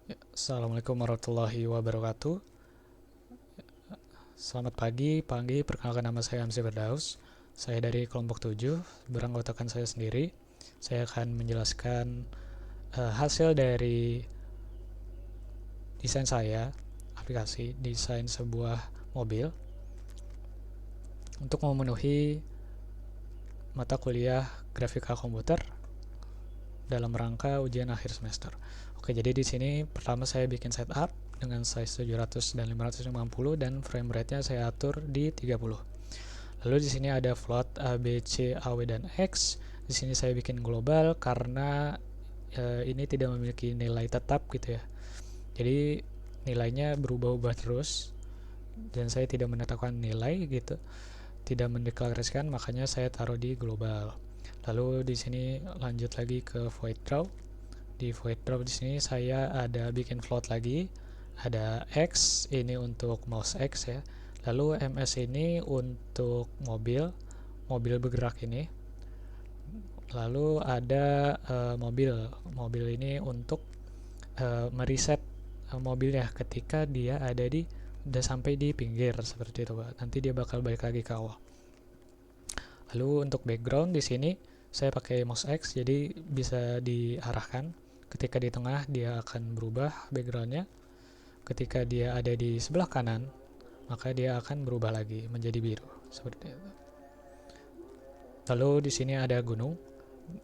Assalamualaikum warahmatullahi wabarakatuh. Selamat pagi. Perkenalkan nama saya Hamzah Firdaus. Saya dari kelompok 7, beranggotakan saya sendiri. Saya akan menjelaskan hasil dari desain saya, aplikasi desain sebuah mobil untuk memenuhi mata kuliah grafika komputer dalam rangka ujian akhir semester. Oke, jadi di sini pertama saya bikin setup dengan size 700 dan 550 dan frame rate-nya saya atur di 30. Lalu di sini ada float A, B, C, A, W, dan X. Di sini saya bikin global karena ini tidak memiliki nilai tetap gitu ya. Jadi nilainya berubah-ubah terus dan saya tidak menetapkan nilai gitu, tidak mendeklarasikan, makanya saya taruh di global. Lalu di sini lanjut lagi ke void draw. Di void draw di sini saya ada bikin float lagi, ada X ini untuk mouse X ya, lalu ms ini untuk mobil bergerak ini, lalu ada mobil ini untuk mereset mobilnya ketika dia ada di udah sampai di pinggir seperti itu Pak. Nanti dia bakal balik lagi ke awal. Lalu untuk background di sini saya pakai mouse X jadi bisa diarahkan. Ketika di tengah dia akan berubah backgroundnya. Ketika dia ada di sebelah kanan maka dia akan berubah lagi menjadi biru seperti itu. Lalu di sini ada gunung.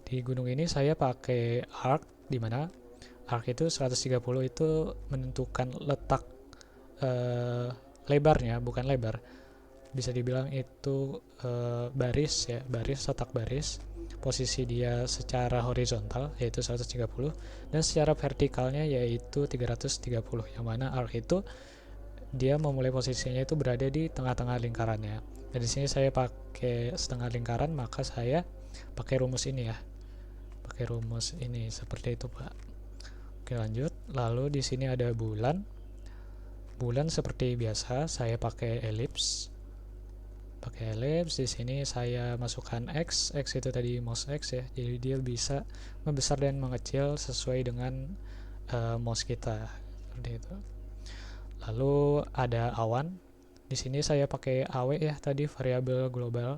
Di gunung ini saya pakai arc, di mana arc itu 130 itu menentukan letak lebarnya, bukan lebar. Bisa dibilang itu baris ya, letak baris. Posisi dia secara horizontal yaitu 130 dan secara vertikalnya yaitu 330, yang mana arc itu dia memulai posisinya itu berada di tengah-tengah lingkarannya. Dan di sini saya pakai setengah lingkaran, maka saya pakai rumus ini ya. Pakai rumus ini seperti itu, Pak. Oke, lanjut. Lalu di sini ada bulan. Bulan seperti biasa saya pakai elips. Pakai elips, di sini saya masukkan X. X itu tadi mouse X ya. Jadi dia bisa membesar dan mengecil sesuai dengan mouse kita. Seperti itu. Lalu ada awan. Di sini saya pakai AW ya tadi, variabel global,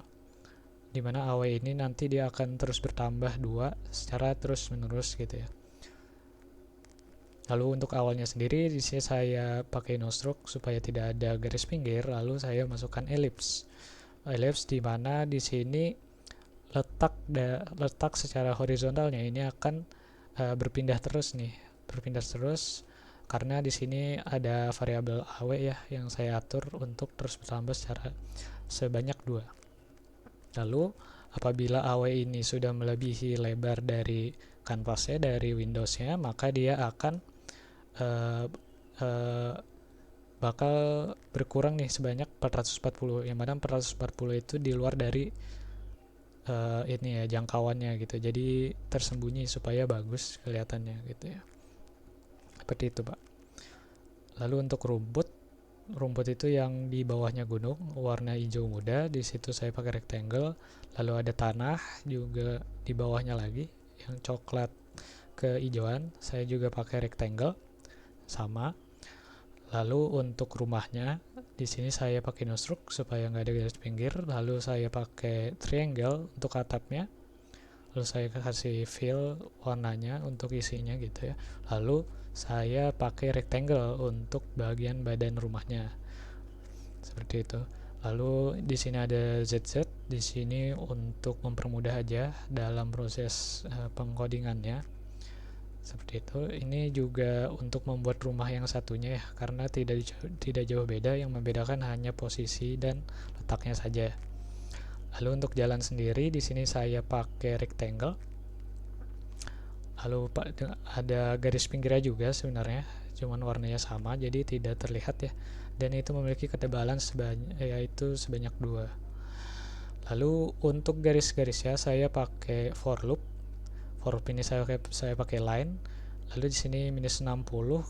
di mana AW ini nanti dia akan terus bertambah 2 secara terus menerus gitu ya. Lalu untuk awalnya sendiri di sini saya pakai no stroke supaya tidak ada garis pinggir, lalu saya masukkan ellipse. Ellipse di mana di sini letak secara horizontalnya ini akan berpindah terus karena di sini ada variabel AW ya yang saya atur untuk terus bertambah sebanyak 2. Lalu apabila AW ini sudah melebihi lebar dari kanvasnya, dari Windowsnya, maka dia akan bakal berkurang nih sebanyak 440, yang mana 440 itu di luar dari ini ya, jangkauannya gitu. Jadi tersembunyi supaya bagus kelihatannya gitu ya. Seperti itu, Pak. Lalu untuk rumput itu yang di bawahnya gunung, warna hijau muda, di situ saya pakai rectangle. Lalu ada tanah juga di bawahnya lagi yang coklat kehijauan, saya juga pakai rectangle sama. Lalu untuk rumahnya di sini saya pakai no stroke supaya nggak ada garis pinggir. Lalu saya pakai triangle untuk atapnya. Lalu saya kasih fill warnanya untuk isinya gitu ya. Lalu saya pakai rectangle untuk bagian badan rumahnya seperti itu. Lalu di sini ada ZZ, di sini untuk mempermudah aja dalam proses pengkodingannya seperti itu. Ini juga untuk membuat rumah yang satunya ya, karena tidak jauh beda, yang membedakan hanya posisi dan letaknya saja. Lalu untuk jalan sendiri di sini saya pakai rectangle. Lalu ada garis pinggirnya juga sebenarnya, cuman warnanya sama jadi tidak terlihat ya. Dan itu memiliki ketebalan yaitu sebanyak 2. Lalu untuk garis-garisnya saya pakai for loop. For loop ini saya pakai line. Lalu di sini minus 60.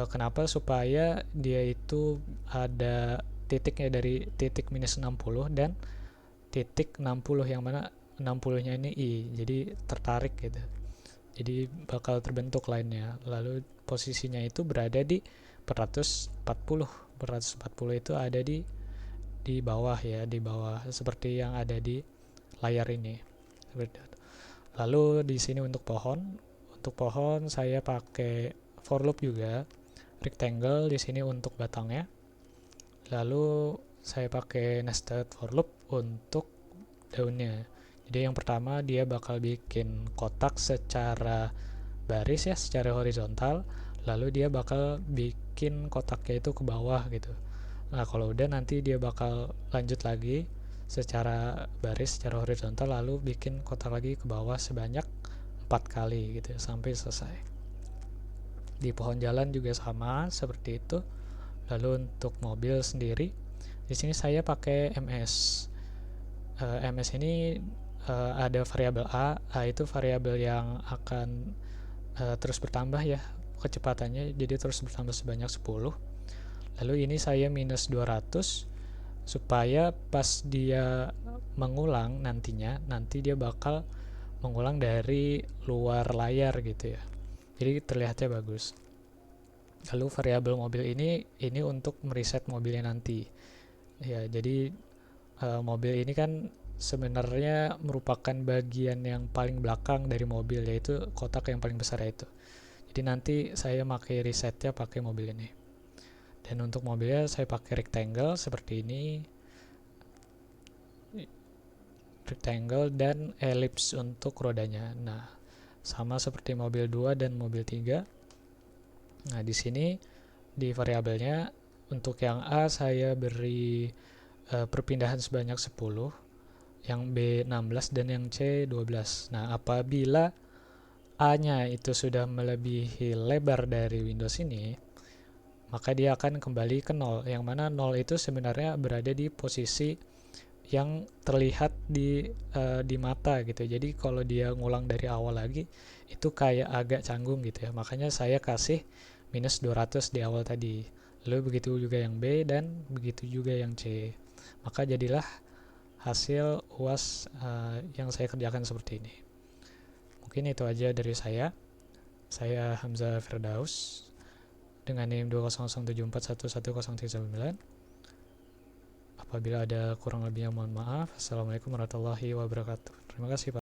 Kenapa? Supaya dia itu ada titiknya dari titik minus 60 dan titik 60, yang mana 60-nya ini I, jadi tertarik gitu. jadi bakal terbentuk line-nya. Lalu posisinya itu berada di 440. 440 itu ada di bawah ya, di bawah seperti yang ada di layar ini. Lalu di sini untuk pohon saya pakai for loop juga, rectangle di sini untuk batangnya. Lalu saya pakai nested for loop untuk daunnya. Jadi yang pertama dia bakal bikin kotak secara baris ya, secara horizontal. Lalu dia bakal bikin kotaknya itu ke bawah gitu. Nah kalau udah nanti dia bakal lanjut lagi secara baris, secara horizontal, lalu bikin kotak lagi ke bawah sebanyak 4 kali gitu sampai selesai. Di pohon jalan juga sama seperti itu. Lalu untuk mobil sendiri, di sini saya pakai MS. MS ini ada variabel A itu variabel yang akan terus bertambah ya kecepatannya, jadi terus bertambah sebanyak 10. Lalu ini saya minus 200 supaya pas dia mengulang nanti dia bakal mengulang dari luar layar gitu ya, jadi terlihatnya bagus. Lalu variabel mobil ini untuk mereset mobilnya nanti ya. Jadi mobil ini kan sebenarnya merupakan bagian yang paling belakang dari mobil, yaitu kotak yang paling besar itu. Jadi nanti saya pakai resetnya pakai mobil ini. Dan untuk mobilnya saya pakai rectangle seperti ini, rectangle dan ellipse untuk rodanya. Nah, sama seperti mobil 2 dan mobil 3. Nah, di sini di variabelnya untuk yang A saya beri perpindahan sebanyak 10, yang B 16 dan yang C 12. Nah, apabila A-nya itu sudah melebihi lebar dari Windows ini, maka dia akan kembali ke 0, yang mana 0 itu sebenarnya berada di posisi yang terlihat di mata gitu. Jadi kalau dia ngulang dari awal lagi itu kayak agak canggung gitu ya. Makanya saya kasih minus 200 di awal tadi. Lalu begitu juga yang B dan begitu juga yang C. Maka jadilah hasil UAS yang saya kerjakan seperti ini. Mungkin itu aja dari saya. Saya Hamzah Firdaus dengan NIM 20074111039. Apabila ada kurang lebihnya mohon maaf. Assalamualaikum warahmatullahi wabarakatuh. Terima kasih Pak.